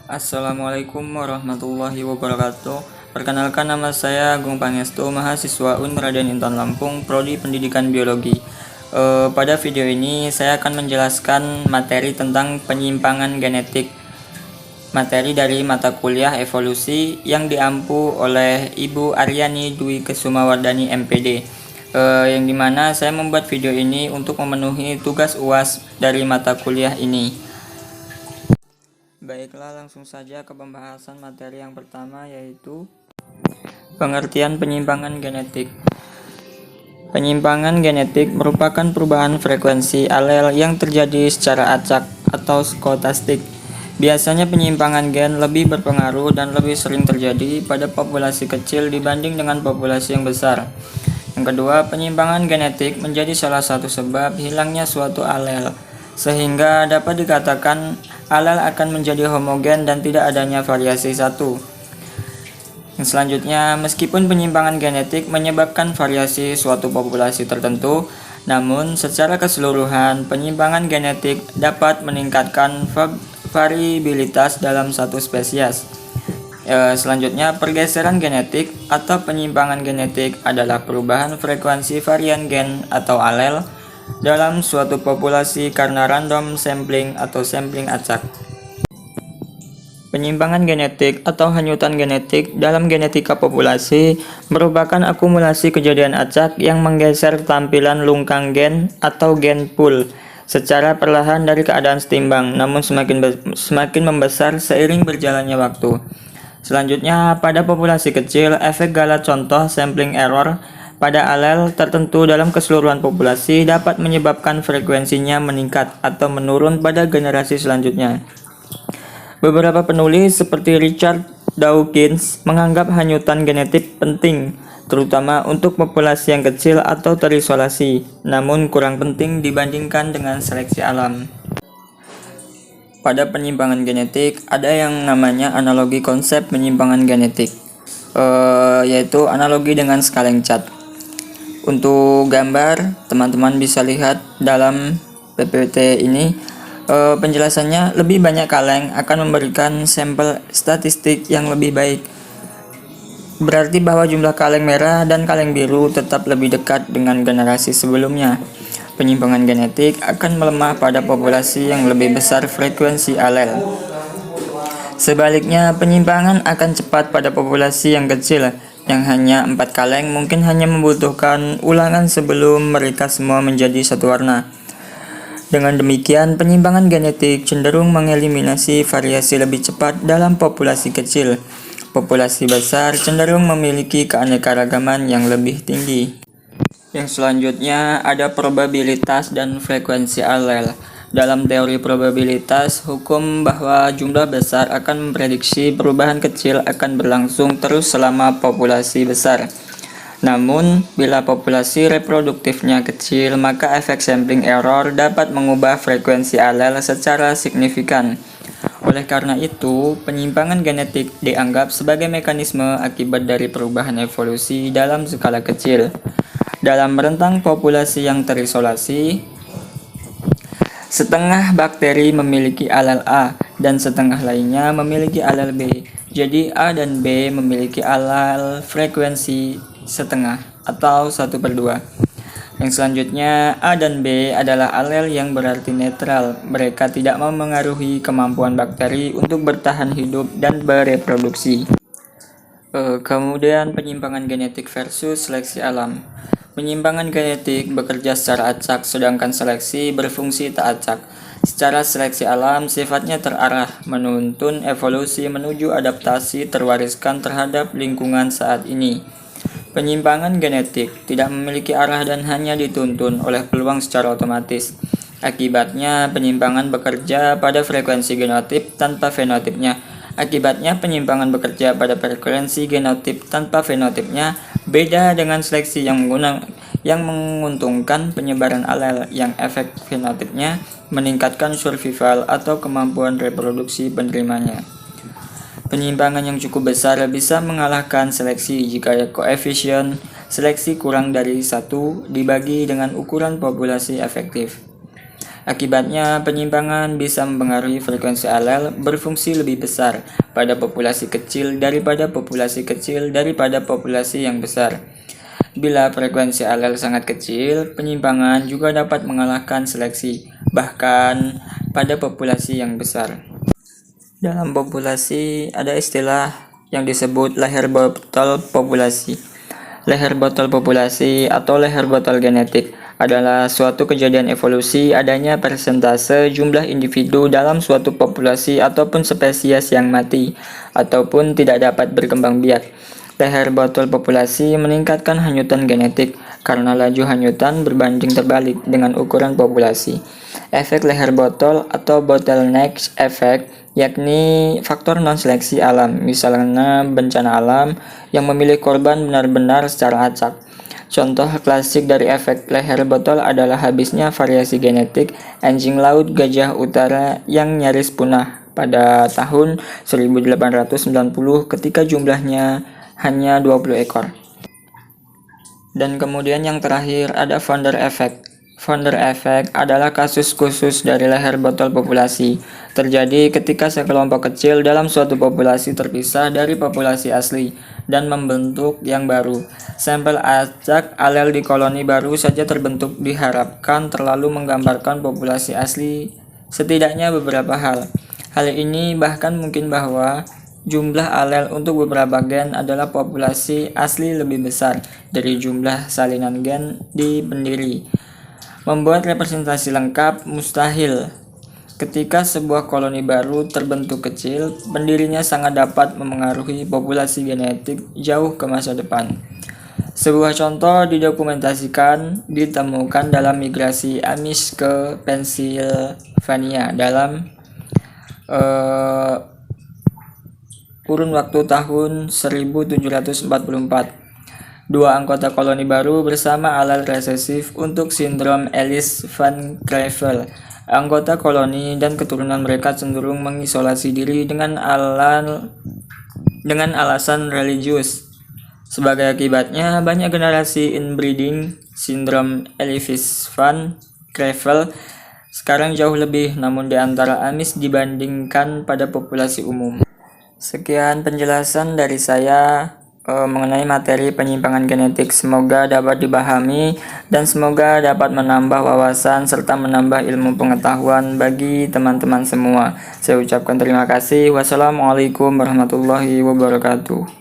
Assalamualaikum warahmatullahi wabarakatuh. Perkenalkan, nama saya Agung Pangestu, mahasiswa Unraden Intan Lampung, Prodi Pendidikan Biologi. Pada video ini saya akan menjelaskan materi tentang penyimpangan genetik, materi dari mata kuliah evolusi yang diampu oleh Ibu Aryani Dwi Kesumawardani MPD. Yang dimana saya membuat video ini untuk memenuhi tugas UAS dari mata kuliah ini. Baiklah, langsung saja ke pembahasan materi yang pertama, yaitu pengertian penyimpangan genetik. Penyimpangan genetik merupakan perubahan frekuensi alel yang terjadi secara acak atau skolastik. Biasanya penyimpangan gen lebih berpengaruh dan lebih sering terjadi pada populasi kecil dibanding dengan populasi yang besar. Yang kedua, penyimpangan genetik menjadi salah satu sebab hilangnya suatu alel, sehingga dapat dikatakan alel akan menjadi homogen dan tidak adanya variasi satu. Yang selanjutnya, meskipun penyimpangan genetik menyebabkan variasi suatu populasi tertentu, namun secara keseluruhan penyimpangan genetik dapat meningkatkan variabilitas dalam satu spesies. Selanjutnya, pergeseran genetik atau penyimpangan genetik adalah perubahan frekuensi varian gen atau alel dalam suatu populasi karena random sampling atau sampling acak. Penyimpangan genetik atau hanyutan genetik dalam genetika populasi merupakan akumulasi kejadian acak yang menggeser tampilan lungkang gen atau gen pool secara perlahan dari keadaan setimbang, namun semakin membesar seiring berjalannya waktu. Selanjutnya, pada populasi kecil, efek gala contoh sampling error pada alel tertentu dalam keseluruhan populasi dapat menyebabkan frekuensinya meningkat atau menurun pada generasi selanjutnya. Beberapa penulis seperti Richard Dawkins menganggap hanyutan genetik penting, terutama untuk populasi yang kecil atau terisolasi, namun kurang penting dibandingkan dengan seleksi alam. Pada penyimpangan genetik, ada yang namanya analogi konsep penyimpangan genetik, yaitu analogi dengan skaleng cat. Untuk gambar, teman-teman bisa lihat dalam PPT ini, penjelasannya lebih banyak kaleng akan memberikan sampel statistik yang lebih baik. Berarti bahwa jumlah kaleng merah dan kaleng biru tetap lebih dekat dengan generasi sebelumnya. Penyimpangan genetik akan melemah pada populasi yang lebih besar frekuensi alel. Sebaliknya, penyimpangan akan cepat pada populasi yang kecil, yang hanya 4 kaleng mungkin hanya membutuhkan ulangan sebelum mereka semua menjadi satu warna. Dengan demikian, penyimpangan genetik cenderung mengeliminasi variasi lebih cepat dalam populasi kecil. Populasi besar cenderung memiliki keanekaragaman yang lebih tinggi. Yang selanjutnya ada probabilitas dan frekuensi alel. Dalam teori probabilitas, hukum bahwa jumlah besar akan memprediksi perubahan kecil akan berlangsung terus selama populasi besar. Namun, bila populasi reproduktifnya kecil, maka efek sampling error dapat mengubah frekuensi alel secara signifikan. Oleh karena itu, penyimpangan genetik dianggap sebagai mekanisme akibat dari perubahan evolusi dalam skala kecil. Dalam rentang populasi yang terisolasi, setengah bakteri memiliki alel A dan setengah lainnya memiliki alel B. Jadi A dan B memiliki alel frekuensi setengah atau 1/2. Yang selanjutnya, A dan B adalah alel yang berarti netral. Mereka tidak memengaruhi kemampuan bakteri untuk bertahan hidup dan bereproduksi. Kemudian penyimpangan genetik versus seleksi alam. Penyimpangan genetik bekerja secara acak, sedangkan seleksi berfungsi tak acak. Secara seleksi alam sifatnya terarah, menuntun evolusi menuju adaptasi terwariskan terhadap lingkungan saat ini. Penyimpangan genetik tidak memiliki arah dan hanya dituntun oleh peluang secara otomatis. Akibatnya, penyimpangan bekerja pada frekuensi genotip tanpa fenotipnya. Akibatnya, penyimpangan bekerja pada frekuensi genotip tanpa fenotipnya, beda dengan seleksi yang menguntungkan penyebaran alel yang efek fenotipnya meningkatkan survival atau kemampuan reproduksi penerimanya. Penyimpangan yang cukup besar bisa mengalahkan seleksi jika koefisien seleksi kurang dari 1 dibagi dengan ukuran populasi efektif. Akibatnya, penyimpangan bisa mempengaruhi frekuensi alel berfungsi lebih besar pada populasi kecil daripada populasi yang besar. Bila frekuensi alel sangat kecil, penyimpangan juga dapat mengalahkan seleksi, bahkan pada populasi yang besar. Dalam populasi ada istilah yang disebut leher botol populasi. Leher botol populasi atau leher botol genetik adalah suatu kejadian evolusi adanya persentase jumlah individu dalam suatu populasi ataupun spesies yang mati ataupun tidak dapat berkembang biak. Leher botol populasi meningkatkan hanyutan genetik karena laju hanyutan berbanding terbalik dengan ukuran populasi. Efek leher botol atau bottleneck effect yakni faktor non-seleksi alam, misalnya bencana alam yang memilih korban benar-benar secara acak. Contoh klasik dari efek leher botol adalah habisnya variasi genetik anjing laut gajah utara yang nyaris punah pada tahun 1890 ketika jumlahnya hanya 20 ekor. Dan kemudian yang terakhir ada founder effect. Founder effect adalah kasus khusus dari leher botol populasi. Terjadi ketika sekelompok kecil dalam suatu populasi terpisah dari populasi asli dan membentuk yang baru. Sampel acak alel di koloni baru saja terbentuk diharapkan terlalu menggambarkan populasi asli setidaknya beberapa hal. Hal ini bahkan mungkin bahwa jumlah alel untuk beberapa gen adalah populasi asli lebih besar dari jumlah salinan gen di pendiri. Membuat representasi lengkap mustahil. Ketika sebuah koloni baru terbentuk kecil, pendirinya sangat dapat memengaruhi populasi genetik jauh ke masa depan. Sebuah contoh didokumentasikan ditemukan dalam migrasi Amish ke Pennsylvania dalam kurun waktu tahun 1744. Dua anggota koloni baru bersama alel resesif untuk sindrom Ellis-Van Creveld. Anggota koloni dan keturunan mereka cenderung mengisolasi diri dengan alasan religius. Sebagai akibatnya, banyak generasi inbreeding sindrom Ellis-Van Creveld sekarang jauh lebih namun di antara Amish dibandingkan pada populasi umum. Sekian penjelasan dari saya mengenai materi penyimpangan genetik. Semoga dapat dipahami dan semoga dapat menambah wawasan serta menambah ilmu pengetahuan bagi teman-teman semua. Saya ucapkan terima kasih. Wassalamualaikum warahmatullahi wabarakatuh.